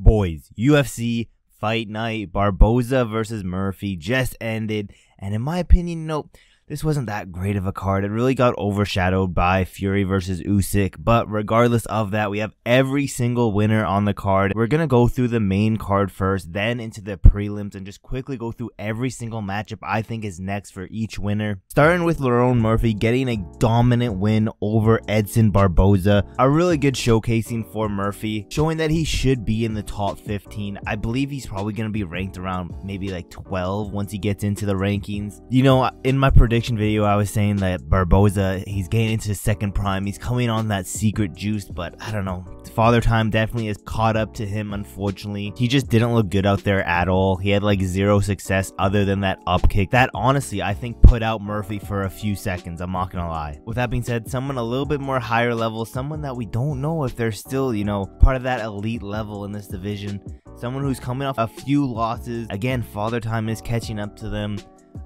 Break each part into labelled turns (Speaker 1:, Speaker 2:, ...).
Speaker 1: Boys, UFC Fight Night, Barboza versus Murphy just ended, and in my opinion, this wasn't that great of a card. It really got overshadowed by Fury versus Usyk, but regardless of that, we have every single winner on the card. We're going to go through the main card first, then into the prelims, and just quickly go through every single matchup I think is next for each winner. Starting with Lerone Murphy getting a dominant win over Edson Barboza. A really good showcasing for Murphy, showing that he should be in the top 15. I believe he's probably going to be ranked around maybe like 12 once he gets into the rankings. You know, in my prediction video, I was saying that Barboza, he's getting into his second prime. He's coming on that secret juice, but I don't know. Father Time definitely has caught up to him, unfortunately. He just didn't look good out there at all. He had like zero success other than that up kick. That honestly, I think put out Murphy for a few seconds. I'm not gonna lie. With that being said, someone a little bit more higher level, someone that we don't know if they're still, part of that elite level in this division. Someone who's coming off a few losses. Again, Father Time is catching up to them.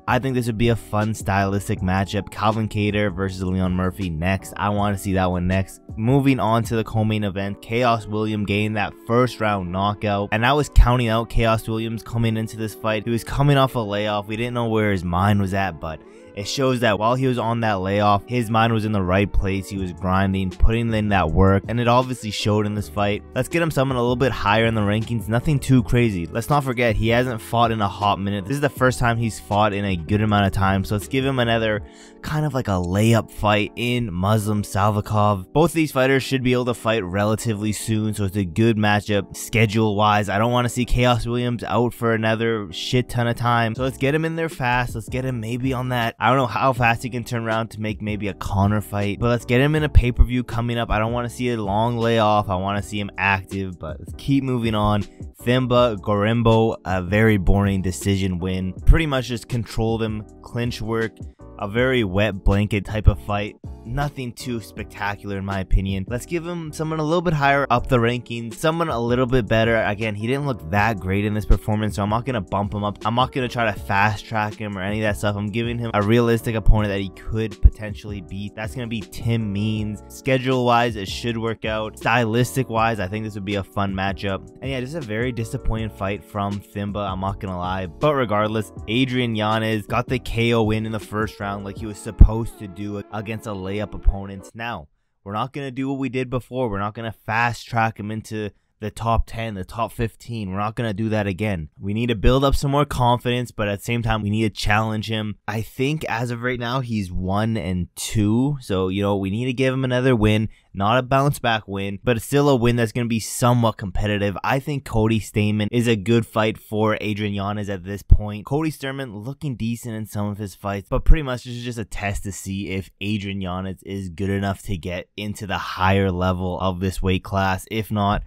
Speaker 1: I think this would be a fun stylistic matchup. Calvin Kattar versus Leon Murphy next. I want to see that one next. Moving on to the co-main event, Khaos Williams gained that first round knockout, and I was counting out Khaos Williams coming into this fight. He was coming off a layoff. We didn't know where his mind was at, but it shows that while he was on that layoff, his mind was in the right place. He was grinding, putting in that work, and it obviously showed in this fight. Let's get him someone a little bit higher in the rankings. Nothing too crazy. Let's not forget, he hasn't fought in a hot minute. This is the first time he's fought in a good amount of time, so let's give him another kind of like a layup fight in Muslim Salvakov. Both these fighters should be able to fight relatively soon, so it's a good matchup schedule wise. I don't want to see Khaos Williams out for another shit ton of time, so let's get him in there fast. Let's get him maybe on that, I don't know how fast he can turn around to make maybe a Conor fight, but let's get him in a pay-per-view coming up. I don't want to see a long layoff. I want to see him active, but let's keep moving on. Themba, Gorimbo, a very boring decision win. Pretty much just controlled him, clinch work, a very wet blanket type of fight. Nothing too spectacular in my opinion. Let's give him someone a little bit higher up the rankings, someone a little bit better. Again, he didn't look that great in this performance, so I'm not going to bump him up. I'm not going to try to fast track him or any of that stuff. I'm giving him a realistic opponent that he could potentially beat. That's going to be Tim Means. Schedule wise, it should work out. Stylistic wise, I think this would be a fun matchup. And yeah, just a very disappointing fight from Themba, I'm not going to lie. But regardless, Adrian Yanez got the KO win in the first round like he was supposed to do against a layup opponents. Now, we're not going to do what we did before. We're not going to fast track him into the top 10, the top 15. We're not going to do that again. We need to build up some more confidence, but at the same time, we need to challenge him. I think as of right now, he's 1-2. So, we need to give him another win. Not a bounce back win, but it's still a win that's going to be somewhat competitive. I think Cody Stamann is a good fight for Adrian Yanez at this point. Cody Stamann looking decent in some of his fights, but pretty much this is just a test to see if Adrian Yanez is good enough to get into the higher level of this weight class. If not,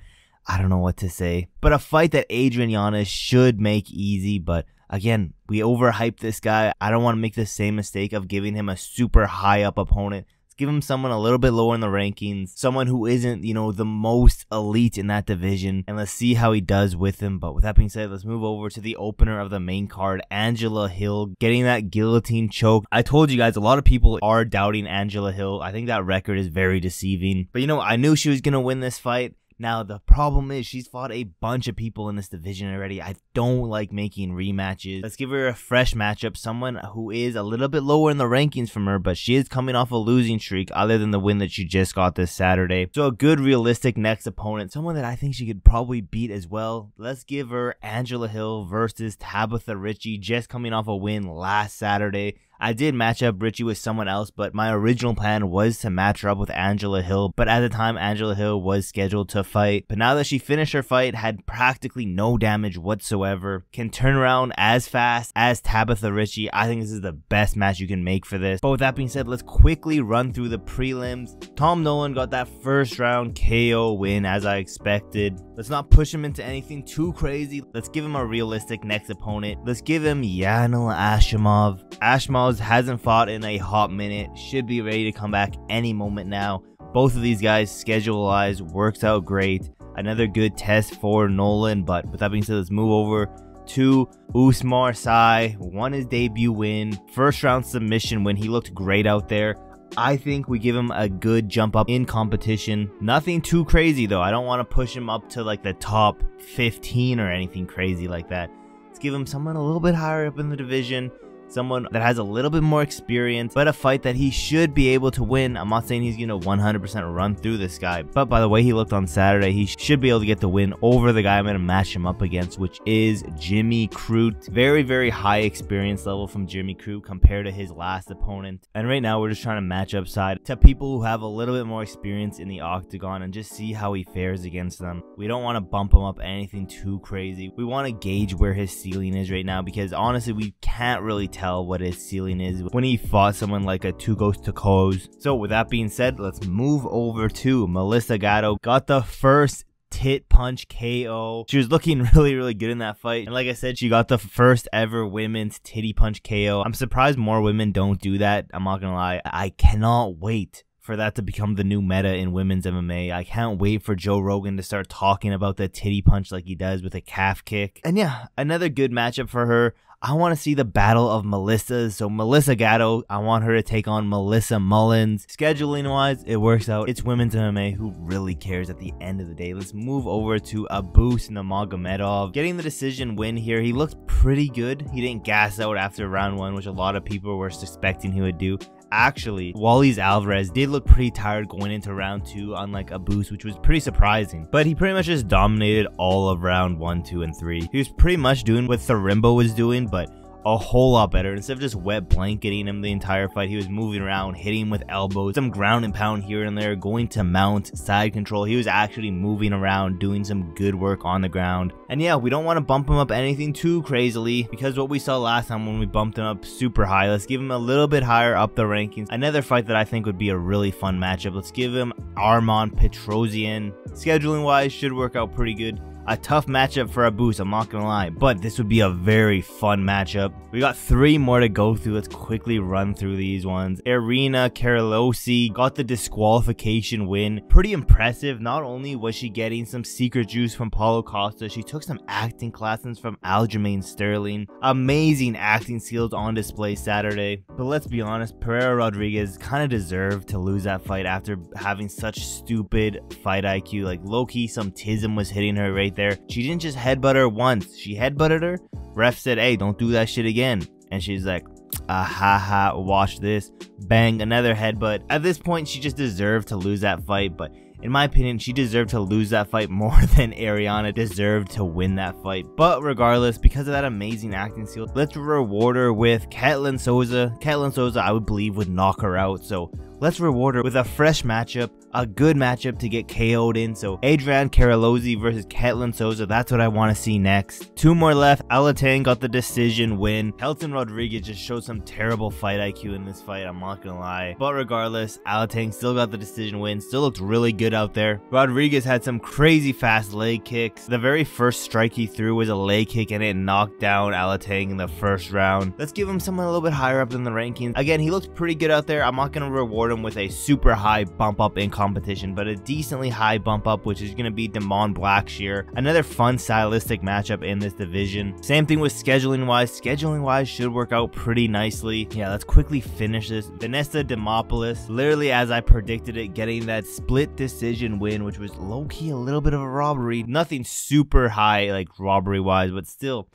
Speaker 1: I don't know what to say. But a fight that Adrian Yanez should make easy, but again, we overhyped this guy. I don't want to make the same mistake of giving him a super high up opponent. Let's give him someone a little bit lower in the rankings, someone who isn't, the most elite in that division, and let's see how he does with him. But with that being said, let's move over to the opener of the main card, Angela Hill getting that guillotine choke. I told you guys, a lot of people are doubting Angela Hill. I think that record is very deceiving, but I knew she was going to win this fight. Now, the problem is she's fought a bunch of people in this division already. I don't like making rematches. Let's give her a fresh matchup, someone who is a little bit lower in the rankings from her, but she is coming off a losing streak other than the win that she just got this Saturday. So a good realistic next opponent, someone that I think she could probably beat as well. Let's give her Angela Hill versus Tabitha Ricci, just coming off a win last Saturday. I did match up Richie with someone else, but my original plan was to match her up with Angela Hill. But at the time, Angela Hill was scheduled to fight. But now that she finished her fight, had practically no damage whatsoever, can turn around as fast as Tabitha Ricci. I think this is the best match you can make for this. But with that being said, let's quickly run through the prelims. Tom Nolan got that first round KO win as I expected. Let's not push him into anything too crazy. Let's give him a realistic next opponent. Let's give him Yanez Ashimov. Ashimov hasn't fought in a hot minute, should be ready to come back any moment now. Both of these guys, schedule-wise, works out great. Another good test for Nolan, but with that being said, let's move over to Oumar. Won his debut win, first round submission win. He looked great out there. I think we give him a good jump up in competition. Nothing too crazy though. I don't want to push him up to like the top 15 or anything crazy like that. Let's give him someone a little bit higher up in the division. Someone that has a little bit more experience, but a fight that he should be able to win. I'm not saying he's gonna 100% run through this guy, but by the way he looked on Saturday, he should be able to get the win over the guy I'm gonna match him up against, which is Jimmy Crute. Very, very high experience level from Jimmy Crute compared to his last opponent. And right now we're just trying to match up side to people who have a little bit more experience in the octagon and just see how he fares against them. We don't want to bump him up anything too crazy. We want to gauge where his ceiling is right now, because honestly we can't really tell what his ceiling is when he fought someone like a Khaos. So with that being said, let's move over to Melissa Gatto. Got the first tit punch KO. She was looking really good in that fight, and like I said, she got the first ever women's titty punch KO. I'm surprised more women don't do that. I'm not gonna lie, I cannot wait for that to become the new meta in women's MMA. I can't wait for Joe Rogan to start talking about the titty punch like he does with a calf kick. And yeah, another good matchup for her. I want to see the battle of Melissas. So Melissa Gatto, I want her to take on Melissa Mullins. Scheduling wise, it works out. It's women's MMA. Who really cares at the end of the day? Let's move over to Abus Nurmagomedov. Getting the decision win here. He looked pretty good. He didn't gas out after round 1, which a lot of people were suspecting he would do. Actually, Wally's Alvarez did look pretty tired going into round 2, unlike Abus, which was pretty surprising. But he pretty much just dominated all of round 1, 2, and 3. He was pretty much doing what Gorimbo was doing, but a whole lot better. Instead of just wet blanketing him the entire fight, he was moving around, hitting with elbows, some ground and pound here and there, going to mount, side control. He was actually moving around, doing some good work on the ground. And yeah, we don't want to bump him up anything too crazily, because what we saw last time when we bumped him up super high, let's give him a little bit higher up the rankings. Another fight that I think would be a really fun matchup. Let's give him Arman Petrosian. Scheduling wise, should work out pretty good. A tough matchup for Abus, I'm not gonna lie, but this would be a very fun matchup. We got 3 more to go through. Let's quickly run through these ones. Ariane Carnelossi got the disqualification win. Pretty impressive. Not only was she getting some secret juice from Paulo Costa, she took some acting classes from Aljamain Sterling. Amazing acting skills on display Saturday. But let's be honest, Pereira Rodriguez kind of deserved to lose that fight after having such stupid fight IQ. Like low-key, some tism was hitting her right there. She didn't just headbutt her once, she headbutted her. Ref said, hey, don't do that shit again, and she's like, haha, watch this. Bang, another headbutt. At this point, she just deserved to lose that fight, but in my opinion, she deserved to lose that fight more than Ariane deserved to win that fight. But regardless, because of that amazing acting skill, let's reward her with Ketlin Souza. Ketlin Souza, I would believe, would knock her out, so let's reward her with a fresh matchup, a good matchup to get KO'd in. So Adrian Carnelossi versus Ketlin Souza, that's what I want to see next. 2 more left. Alateng got the decision win. Kelton Rodriguez just showed some terrible fight IQ in this fight, I'm not gonna lie. But regardless, Alateng still got the decision win, still looked really good out there. Rodriguez had some crazy fast leg kicks. The very first strike he threw was a leg kick and it knocked down Alateng in the first round. Let's give him someone a little bit higher up in the rankings. Again, he looked pretty good out there. I'm not gonna reward him with a super high bump up in competition, but a decently high bump up, which is going to be Damon Blackshear. Another fun stylistic matchup in this division. Same thing with scheduling wise should work out pretty nicely. Yeah, let's quickly finish this. Vanessa Demopoulos, literally as I predicted it, getting that split decision win, which was low-key a little bit of a robbery. Nothing super high like robbery wise, but still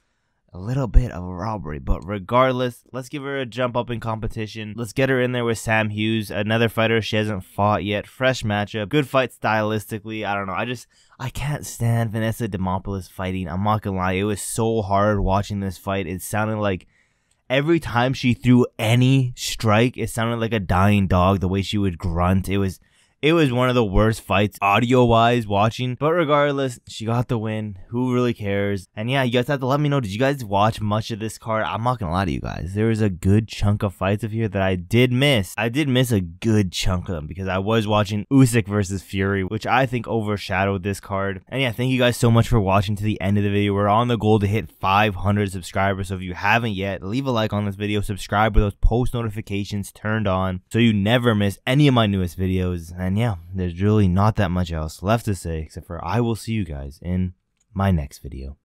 Speaker 1: a little bit of a robbery. But regardless, let's give her a jump up in competition. Let's get her in there with Sam Hughes, another fighter she hasn't fought yet. Fresh matchup, good fight stylistically. I don't know, I can't stand Vanessa Demopoulos fighting. I'm not gonna lie, it was so hard watching this fight. It sounded like every time she threw any strike, it sounded like a dying dog, the way she would grunt. It was one of the worst fights audio-wise watching. But regardless, she got the win. Who really cares? And yeah, you guys have to let me know, did you guys watch much of this card? I'm not gonna lie to you guys. There was a good chunk of fights of here that I did miss. I did miss a good chunk of them because I was watching Usyk versus Fury, which I think overshadowed this card. And yeah, thank you guys so much for watching to the end of the video. We're on the goal to hit 500 subscribers. So if you haven't yet, leave a like on this video. Subscribe with those post notifications turned on so you never miss any of my newest videos. And yeah, there's really not that much else left to say except for I will see you guys in my next video.